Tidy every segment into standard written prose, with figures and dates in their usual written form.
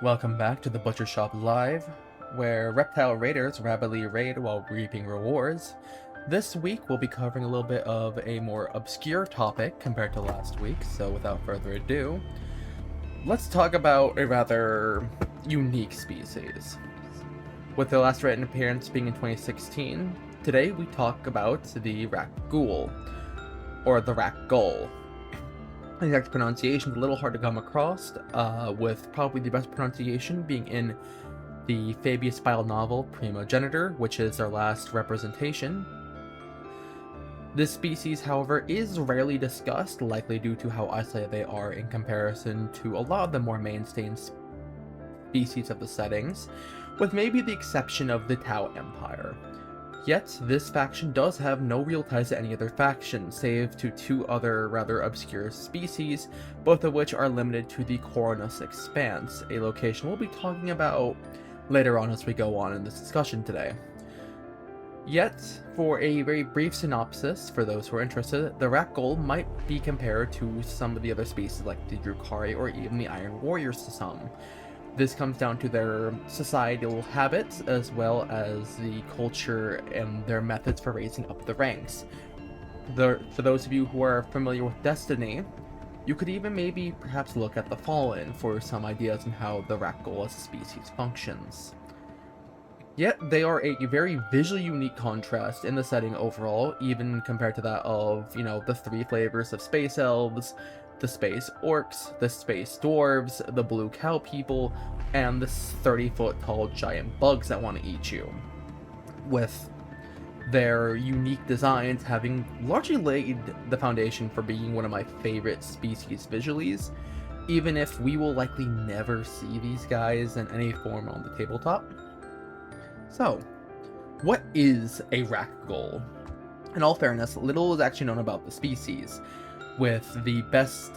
Welcome back to the Butcher Shop Live, where reptile raiders rapidly raid while reaping rewards. This week we'll be covering a little bit of a more obscure topic compared to last week, so without further ado, let's talk about a rather unique species. With their last written appearance being in 2016, today we talk about the Rak'Gol, or the Rak'Gol. The exact pronunciation is a little hard to come across, with probably the best pronunciation being in the Fabius Spile novel Primogenitor, which is their last representation. This species, however, is rarely discussed, likely due to how isolated they are in comparison to a lot of the more mainstay species of the settings, with maybe the exception of the Tau Empire. Yet, this faction does have no real ties to any other faction, save to two other rather obscure species, both of which are limited to the Koronus expanse, a location we'll be talking about later on as we go on in this discussion today. Yet, for a very brief synopsis, for those who are interested, the Rak'Gol might be compared to some of the other species like the Drukhari or even the Iron Warriors to some. This comes down to their societal habits, as well as the culture and their methods for raising up the ranks. For those of you who are familiar with Destiny, you could even maybe perhaps look at the Fallen for some ideas on how the Rak'Gol as a species functions. Yet, they are a very visually unique contrast in the setting overall, even compared to that of, the three flavors of space elves, the space orcs, the space dwarves, the blue cow people, and the 30-foot tall giant bugs that want to eat you. With their unique designs having largely laid the foundation for being one of my favorite species visually, even if we will likely never see these guys in any form on the tabletop. So, what is a Rak'Gol? In all fairness, little is actually known about the species, with the best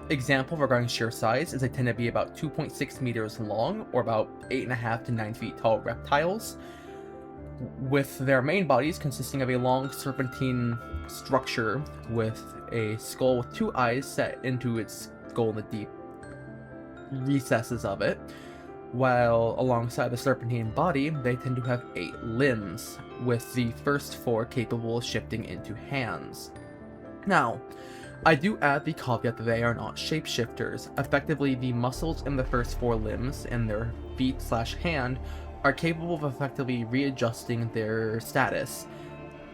example regarding sheer size is they tend to be about 2.6 meters long, or about 8.5 to 9 feet tall reptiles, with their main bodies consisting of a long serpentine structure with a skull with two eyes set into its skull in the deep recesses of it, while alongside the serpentine body, they tend to have 8 limbs, with the first 4 capable of shifting into hands. Now, I do add the caveat that they are not shapeshifters. Effectively, the muscles in the first 4 limbs in their feet/hand are capable of effectively readjusting their status.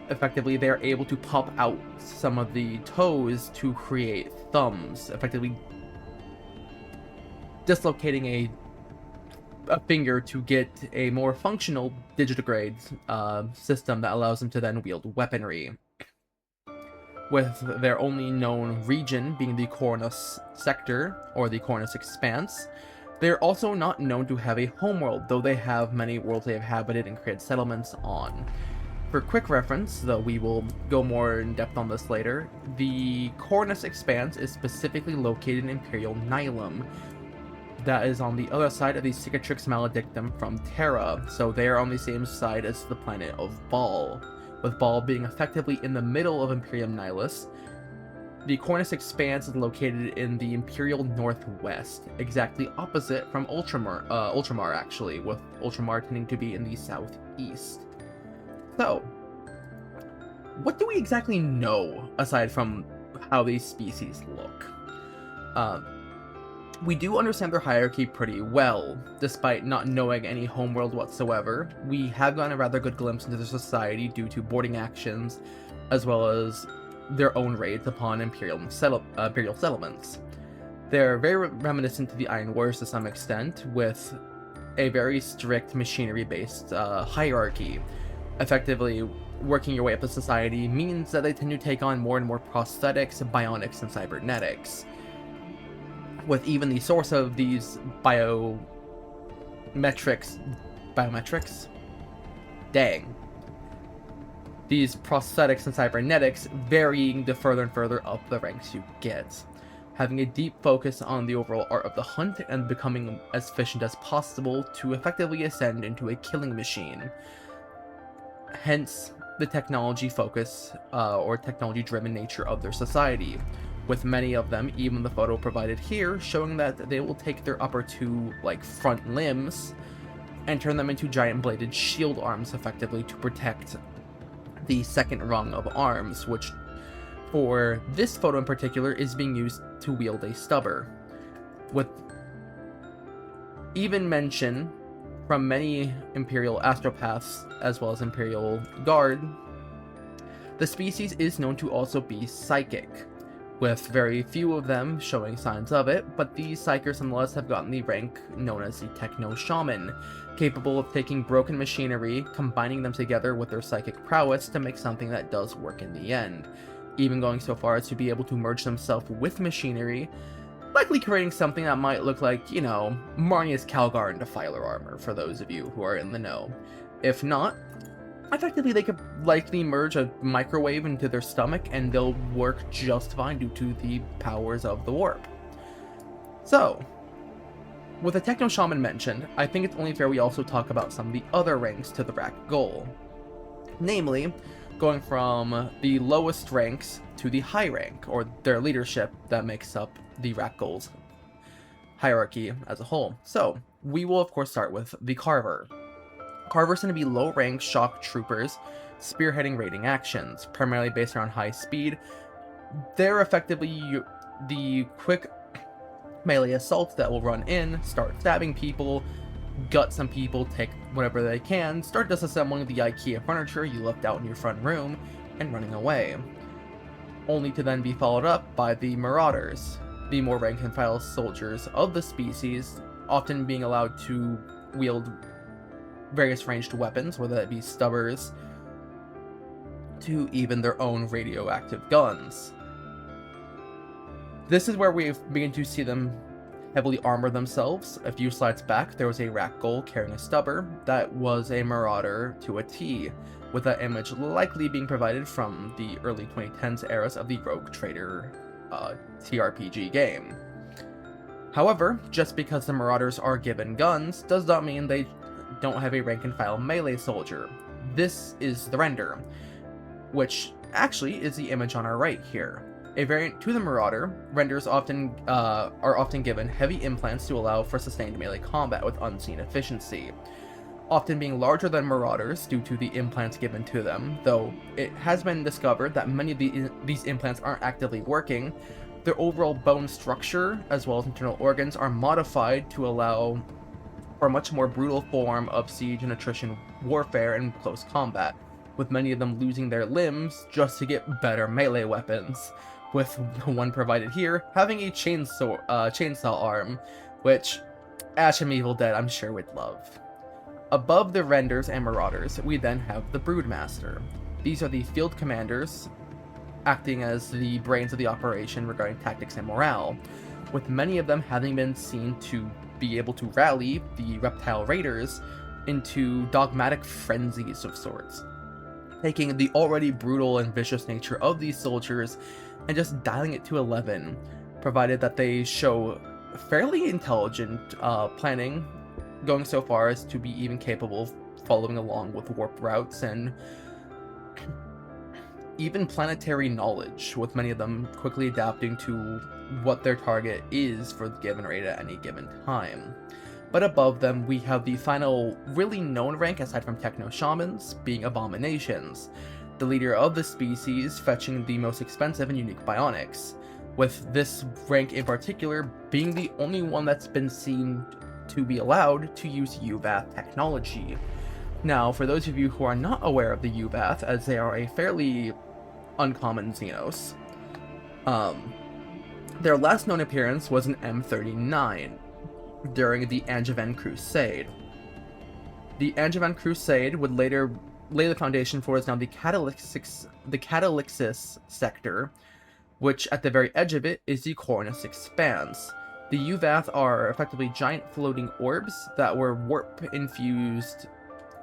Effectively, they are able to pop out some of the toes to create thumbs, effectively dislocating a finger to get a more functional digitigrade system that allows them to then wield weaponry. With their only known region being the Koronus sector, or the Koronus expanse, they're also not known to have a homeworld, though they have many worlds they have habited and created settlements on. For quick reference, though we will go more in depth on this later, the Koronus expanse is specifically located in Imperial Nihilum, that is on the other side of the Cicatrix Maledictum from Terra, so they are on the same side as the planet of Baal, with Baal being effectively in the middle of Imperium Nihilus. The Koronus expanse is located in the Imperial Northwest, exactly opposite from Ultramar actually, with Ultramar tending to be in the southeast. So, what do we exactly know aside from how these species look? We do understand their hierarchy pretty well, despite not knowing any homeworld whatsoever. We have gotten a rather good glimpse into their society due to boarding actions, as well as their own raids upon imperial settlements. They're very reminiscent to the Iron Warriors to some extent, with a very strict machinery-based hierarchy. Effectively, working your way up the society means that they tend to take on more and more prosthetics, bionics, and cybernetics, with even the source of these biometrics, these prosthetics and cybernetics varying the further and further up the ranks you get, having a deep focus on the overall art of the hunt and becoming as efficient as possible to effectively ascend into a killing machine. Hence the technology focus or technology driven nature of their society, with many of them, even the photo provided here, showing that they will take their upper two, like, front limbs and turn them into giant bladed shield arms, effectively, to protect the second rung of arms, which, for this photo in particular, is being used to wield a stubber. With even mention from many Imperial astropaths, as well as Imperial Guard, the species is known to also be psychic, with very few of them showing signs of it, but these psykers nonetheless have gotten the rank known as the Techno-Shaman, capable of taking broken machinery, combining them together with their psychic prowess to make something that does work in the end, even going so far as to be able to merge themselves with machinery, likely creating something that might look like, you know, Marnia's Calgar into Filer armor, for those of you who are in the know. If not, effectively they could likely merge a microwave into their stomach and they'll work just fine due to the powers of the warp. So, with the Techno-Shaman mentioned, I think it's only fair we also talk about some of the other ranks to the Rak'Gol. Namely, going from the lowest ranks to the high rank, or their leadership that makes up the Rak'Gol's hierarchy as a whole. So, we will of course start with the Carver. Carvers tend to be low-rank shock troopers, spearheading raiding actions, primarily based around high speed. They're effectively the quick melee assaults that will run in, start stabbing people, gut some people, take whatever they can, start disassembling the IKEA furniture you left out in your front room, and running away. Only to then be followed up by the Marauders, the more rank-and-file soldiers of the species, often being allowed to wield various ranged weapons, whether that be stubbers, to even their own radioactive guns. This is where we begin to see them heavily armor themselves. A few slides back, there was a Rak'Gol carrying a stubber that was a Marauder to a T, with that image likely being provided from the early 2010s eras of the Rogue Trader TRPG game. However, just because the Marauders are given guns, does not mean they don't have a rank-and-file melee soldier. This is the render, which actually is the image on our right here. A variant to the Marauder, renders are often given heavy implants to allow for sustained melee combat with unseen efficiency, often being larger than Marauders due to the implants given to them, though it has been discovered that many of these implants aren't actively working. Their overall bone structure, as well as internal organs, are modified to allow for a much more brutal form of siege and attrition warfare in close combat, with many of them losing their limbs just to get better melee weapons, with the one provided here having a chainsaw arm, which Ash from Evil Dead I'm sure would love. Above the Renders and Marauders, we then have the Broodmaster. These are the field commanders, acting as the brains of the operation regarding tactics and morale, with many of them having been seen to be able to rally the Reptile Raiders into dogmatic frenzies of sorts, taking the already brutal and vicious nature of these soldiers and just dialing it to 11, provided that they show fairly intelligent planning, going so far as to be even capable of following along with warp routes and even planetary knowledge, with many of them quickly adapting to what their target is for the given raid at any given time. But above them, we have the final really known rank aside from Techno-Shamans, being Abominations, the leader of the species fetching the most expensive and unique bionics, with this rank in particular being the only one that's been seen to be allowed to use UVath technology. Now, for those of you who are not aware of the UVath, as they are a fairly uncommon xenos, their last known appearance was in M39, during the Angevin Crusade. The Angevin Crusade would later lay the foundation for what is now the Catalyxis sector, which at the very edge of it is the Koronus expanse. The UVath are effectively giant floating orbs that were warp-infused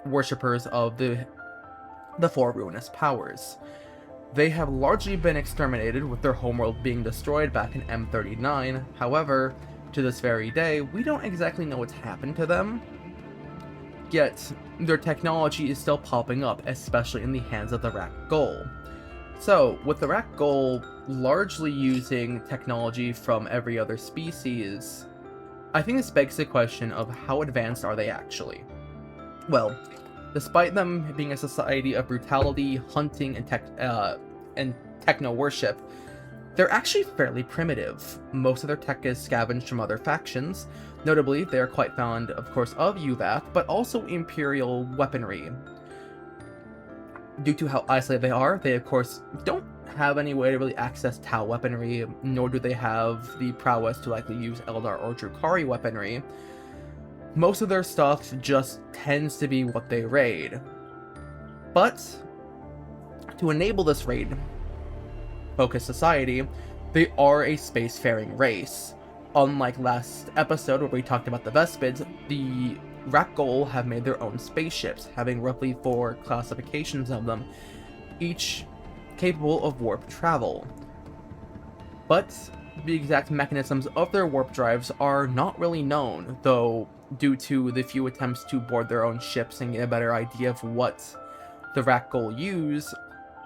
worshippers of the four ruinous powers. They have largely been exterminated, with their homeworld being destroyed back in M39. However, to this very day, we don't exactly know what's happened to them, yet their technology is still popping up, especially in the hands of the Rak'Gol. So, with the Rak'Gol largely using technology from every other species, I think this begs the question of how advanced are they actually? Well, despite them being a society of brutality, hunting, and techno-worship, they're actually fairly primitive. Most of their tech is scavenged from other factions. Notably, they are quite fond, of course, of UVAC, but also Imperial weaponry. Due to how isolated they, of course, don't have any way to really access Tau weaponry, nor do they have the prowess to likely use Eldar or Drukhari weaponry. Most of their stuff just tends to be what they raid. But to enable this raid-focused society, they are a spacefaring race. Unlike last episode where we talked about the Vespids, the Rak'Gol have made their own spaceships, having roughly 4 classifications of them, each capable of warp travel. But the exact mechanisms of their warp drives are not really known, though due to the few attempts to board their own ships and get a better idea of what the Rak'Gol use,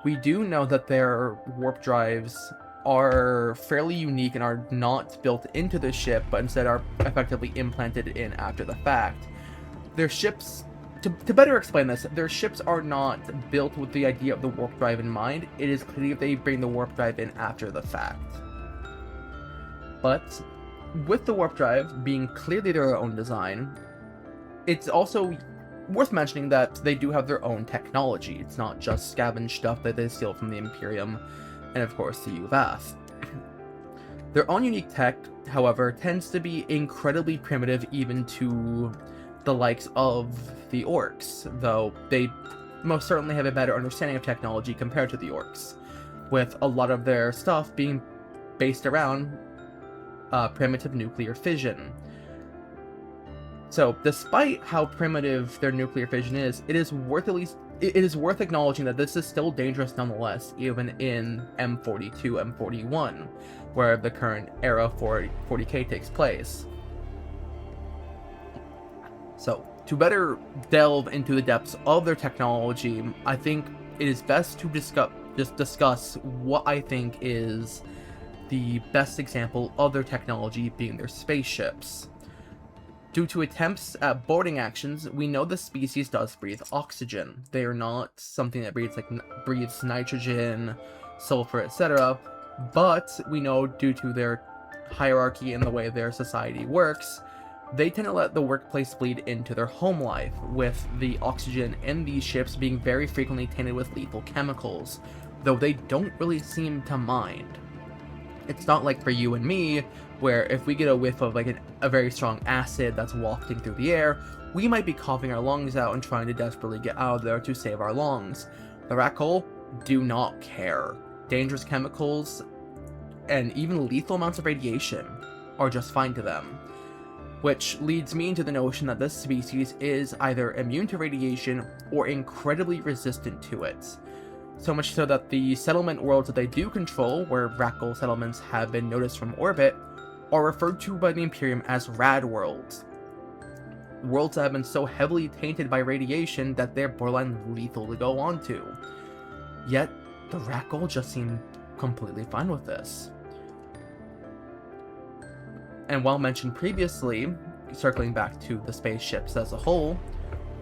we do know that their warp drives are fairly unique and are not built into the ship, but instead are effectively implanted in after the fact. Their ships, to better explain this, their ships are not built with the idea of the warp drive in mind. It is clear they bring the warp drive in after the fact. But with the warp drive being clearly their own design, it's also worth mentioning that they do have their own technology. It's not just scavenged stuff that they steal from the Imperium and of course the UVAF. Their own unique tech, however, tends to be incredibly primitive even to the likes of the Orcs, though they most certainly have a better understanding of technology compared to the Orcs, with a lot of their stuff being based around primitive nuclear fission. So, despite how primitive their nuclear fission is, it is worth acknowledging that this is still dangerous nonetheless, even in M42, M41, where the current era 40K takes place. So, to better delve into the depths of their technology, I think it is best to discuss what I think is the best example of their technology being their spaceships. Due to attempts at boarding actions, we know the species does breathe oxygen. They are not something that breathes nitrogen, sulfur, etc. But we know due to their hierarchy and the way their society works, they tend to let the workplace bleed into their home life, with the oxygen in these ships being very frequently tainted with lethal chemicals, though they don't really seem to mind. It's not like for you and me, where if we get a whiff of a very strong acid that's wafting through the air, we might be coughing our lungs out and trying to desperately get out of there to save our lungs. The Rak'Gol do not care. Dangerous chemicals and even lethal amounts of radiation are just fine to them. Which leads me into the notion that this species is either immune to radiation or incredibly resistant to it. So much so that the settlement worlds that they do control, where Rak'Gol settlements have been noticed from orbit, are referred to by the Imperium as rad worlds. Worlds that have been so heavily tainted by radiation that they're borderline lethal to go onto. Yet, the Rak'Gol just seem completely fine with this. And while mentioned previously, circling back to the spaceships as a whole,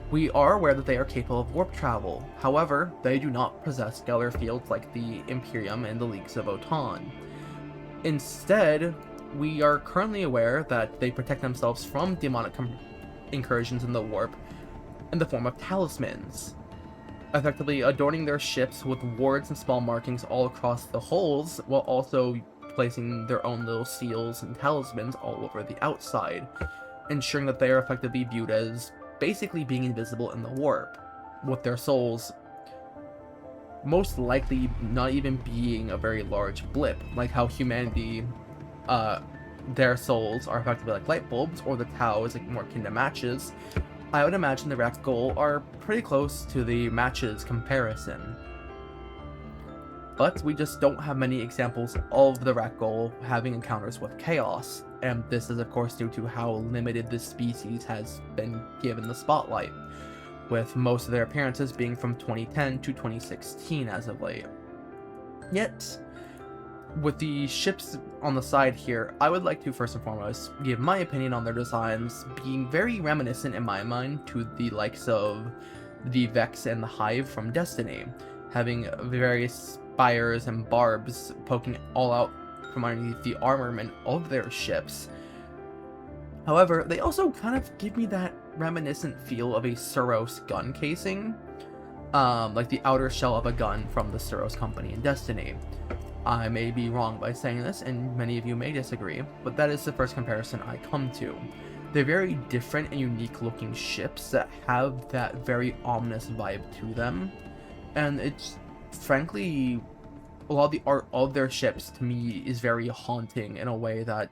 we are aware that they are capable of warp travel. However, they do not possess stellar fields like the Imperium and the Leagues of Otan. Instead, we are currently aware that they protect themselves from demonic incursions in the warp in the form of talismans, effectively adorning their ships with wards and small markings all across the hulls, while also placing their own little seals and talismans all over the outside, ensuring that they are effectively viewed as basically being invisible in the warp, with their souls most likely not even being a very large blip, like how humanity, their souls are effectively like light bulbs, or the Tau is more akin to matches. I would imagine the Rak'Gol are pretty close to the matches comparison. But we just don't have many examples of the Rak'Gol having encounters with chaos, and this is of course due to how limited this species has been given the spotlight, with most of their appearances being from 2010 to 2016 as of late. Yet, with the ships on the side here, I would like to first and foremost give my opinion on their designs being very reminiscent in my mind to the likes of the Vex and the Hive from Destiny, having various spires and barbs poking all out from underneath the armament of their ships. However, they also kind of give me that reminiscent feel of a Suros gun casing, like the outer shell of a gun from the Suros company in Destiny. I may be wrong by saying this, and many of you may disagree, but that is the first comparison I come to. They're very different and unique looking ships that have that very ominous vibe to them, and it's frankly, a lot of the art of their ships to me is very haunting in a way that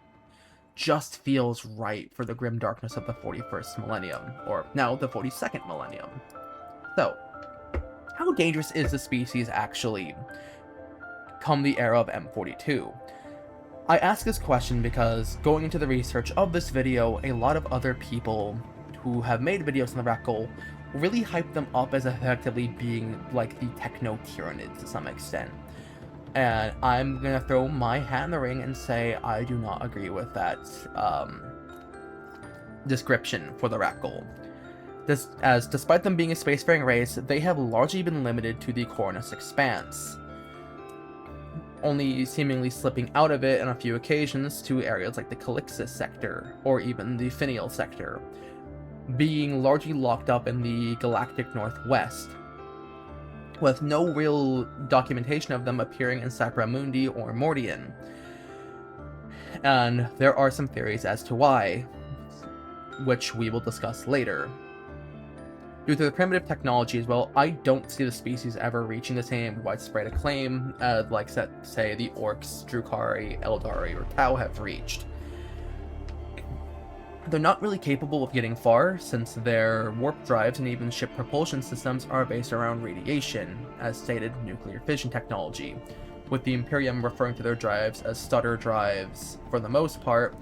just feels right for the grim darkness of the 41st millennium, or now the 42nd millennium. So, how dangerous is the species actually come the era of M42? I ask this question because going into the research of this video, a lot of other people who have made videos on the Rak'Gol really hype them up as effectively being like the techno-tyranids to some extent. And I'm gonna throw my hat in the ring and say I do not agree with that description for the Rak'Gol. As despite them being a spacefaring race, they have largely been limited to the Koronus expanse, only seemingly slipping out of it on a few occasions to areas like the Calixis sector, or even the Finial sector, being largely locked up in the galactic northwest, with no real documentation of them appearing in Sacramundi or Mordian. And there are some theories as to why, which we will discuss later. Due to the primitive technology as well, I don't see the species ever reaching the same widespread acclaim as, like, say, the Orcs, Drukhari, Eldari, or Tau have reached. They're not really capable of getting far, since their warp drives and even ship propulsion systems are based around radiation, as stated, nuclear fission technology, with the Imperium referring to their drives as stutter drives for the most part.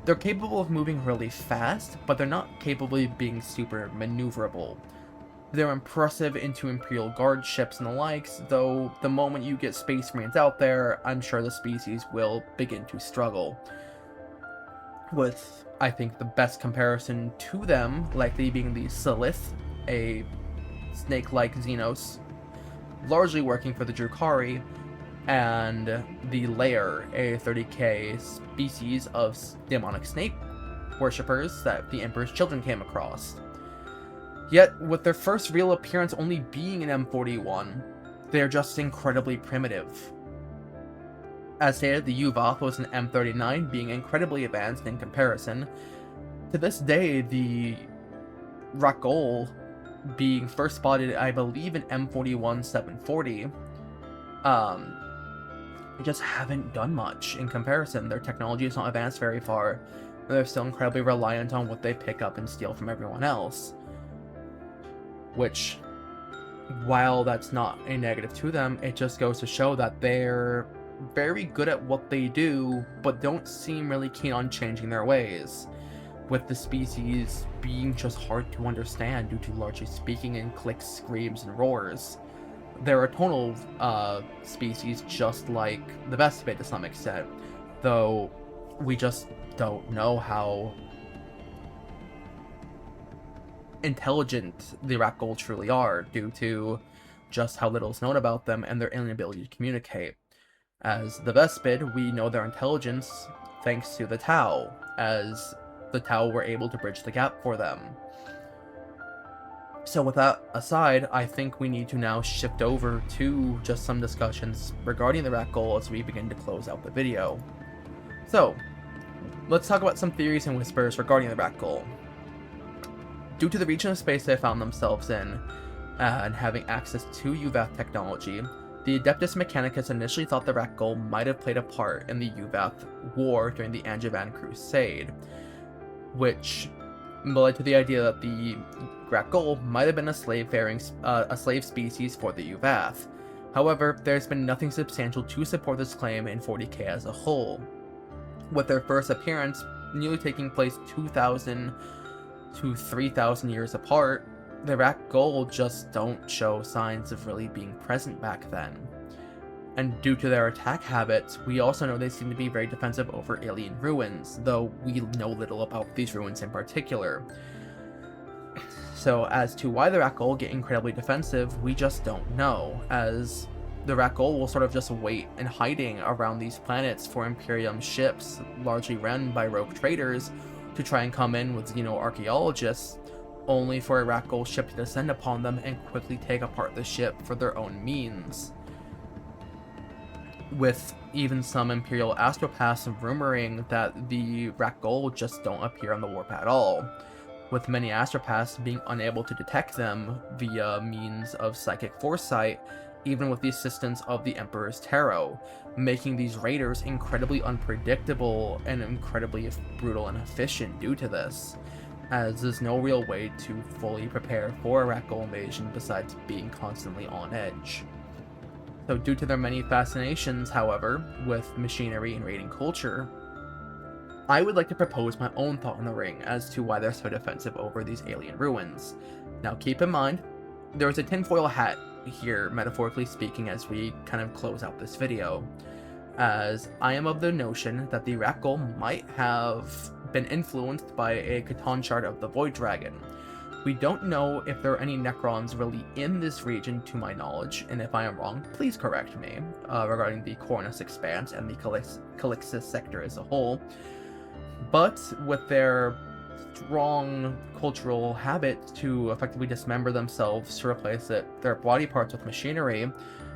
They're capable of moving really fast, but they're not capable of being super maneuverable. They're impressive into Imperial Guard ships and the likes, though the moment you get Space Marines out there, I'm sure the species will begin to struggle. With, I think, the best comparison to them likely being the Silith, a snake-like xenos, largely working for the Drukhari, and the Lair, a 30k species of demonic snake worshippers that the Emperor's children came across. Yet, with their first real appearance only being in M41, they are just incredibly primitive. As stated, the Yuvath was an M39, being incredibly advanced in comparison. To this day, the Rak'Gol being first spotted, I believe, in M41 740, just haven't done much in comparison. Their technology has not advanced very far. They're still incredibly reliant on what they pick up and steal from everyone else. Which, while that's not a negative to them, it just goes to show that they're very good at what they do, but don't seem really keen on changing their ways, with the species being just hard to understand due to largely speaking in clicks, screams, and roars. They're a tonal species, just like the Vespid to some extent, though we just don't know how intelligent the Rak'Gol truly are, due to just how little is known about them and their inability to communicate. As the Vespid, we know their intelligence thanks to the Tau, as the Tau were able to bridge the gap for them. So with that aside, I think we need to now shift over to just some discussions regarding the Rak'Gol as we begin to close out the video. So, let's talk about some theories and whispers regarding the Rak'Gol. Due to the region of space they found themselves in, and having access to Yuvath technology, the Adeptus Mechanicus initially thought the Rak'Gol might have played a part in the Yuvath War during the Angevin Crusade, which led to the idea that the Rak'Gol might have been a slave species for the Yuvath. However, there's been nothing substantial to support this claim in 40k as a whole, with their first appearance nearly taking place 2,000 to 3,000 years apart. The Rak'Gol just don't show signs of really being present back then. And due to their attack habits, we also know they seem to be very defensive over alien ruins, though we know little about these ruins in particular. So as to why the Rak'Gol get incredibly defensive, we just don't know, as the Rak'Gol will sort of just wait in hiding around these planets for Imperium ships, largely run by rogue traders, to try and come in with xeno-archaeologists, only for a Rak'Gol ship to descend upon them and quickly take apart the ship for their own means. With even some Imperial astropaths rumoring that the Rak'Gol just don't appear on the warp at all, with many astropaths being unable to detect them via means of psychic foresight, even with the assistance of the Emperor's Tarot, making these raiders incredibly unpredictable and incredibly brutal and efficient due to this, as there's no real way to fully prepare for a Rak'Gol invasion besides being constantly on edge. So due to their many fascinations, however, with machinery and raiding culture, I would like to propose my own thought in the ring as to why they're so defensive over these alien ruins. Now keep in mind, there is a tinfoil hat here, metaphorically speaking, as we kind of close out this video, as I am of the notion that the Rak'Gol might have been influenced by a Catan shard of the Void Dragon. We don't know if there are any Necrons really in this region to my knowledge, and if I am wrong, please correct me, regarding the Koronus expanse and the Calixis sector as a whole. But with their strong cultural habit to effectively dismember themselves to replace their body parts with machinery,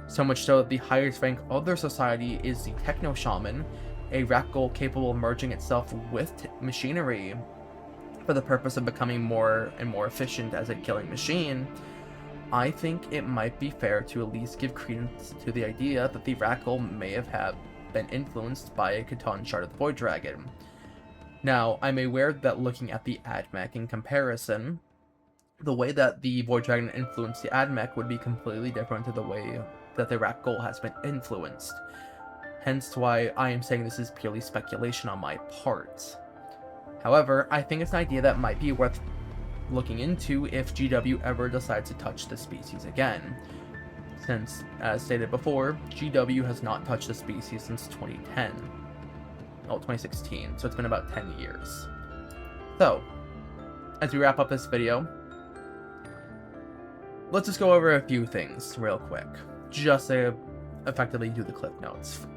so much so that the highest rank of their society is the Techno Shaman, a Rak'Gol capable of merging itself with machinery for the purpose of becoming more and more efficient as a killing machine, I think it might be fair to at least give credence to the idea that the Rak'Gol may have been influenced by a Catan shard of the Void Dragon. Now, I'm aware that looking at the AdMech in comparison, the way that the Void Dragon influenced the AdMech would be completely different to the way that the Rak'Gol has been influenced. Hence why I am saying this is purely speculation on my part. However, I think it's an idea that might be worth looking into if GW ever decides to touch the species again. Since, as stated before, GW has not touched the species since 2010. Oh, 2016, so it's been about 10 years. So, as we wrap up this video, let's just go over a few things real quick, just to effectively do the cliff notes.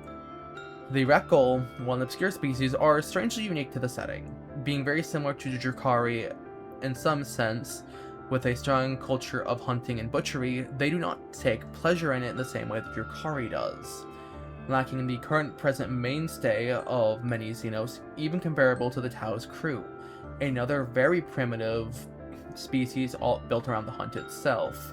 The Rak'Gol, while an obscure species, are strangely unique to the setting, being very similar to the Drukhari in some sense. With a strong culture of hunting and butchery, they do not take pleasure in it the same way that Drukhari does, lacking the current present mainstay of many xenos, even comparable to the Tau's crew, another very primitive species all built around the hunt itself.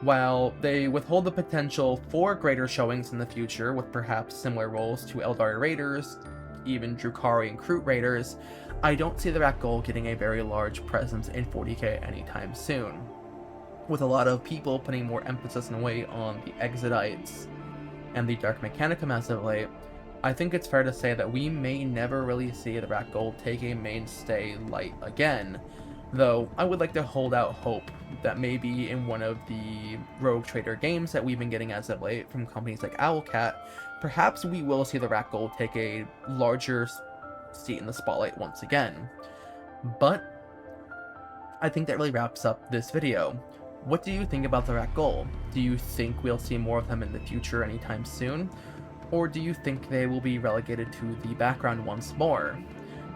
While they withhold the potential for greater showings in the future, with perhaps similar roles to Eldari Raiders, even Drukhari and Kroot Raiders, I don't see the Rak'Gol getting a very large presence in 40k anytime soon, with a lot of people putting more emphasis and weight on the Exodites and the Dark Mechanicum as of late. I think it's fair to say that we may never really see the Rak'Gol take a mainstay light again, though I would like to hold out hope that maybe in one of the Rogue Trader games that we've been getting as of late from companies like Owlcat, perhaps we will see the Rak'Gol take a larger seat in the spotlight once again. But I think that really wraps up this video. What do you think about the Rak'Gol? Do you think we'll see more of them in the future anytime soon? Or do you think they will be relegated to the background once more?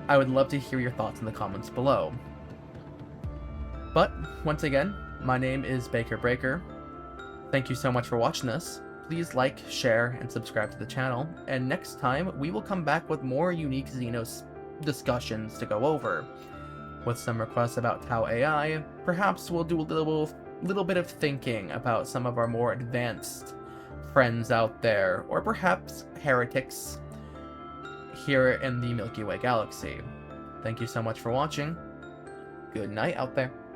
I would love to hear your thoughts in the comments below. But, once again, my name is Baker Breaker. Thank you so much for watching this. Please like, share, and subscribe to the channel, and next time we will come back with more unique Xenos discussions to go over. With some requests about Tau AI, perhaps we'll do a little bit of thinking about some of our more advanced friends out there, or perhaps heretics here in the Milky Way galaxy. Thank you so much for watching. Good night out there.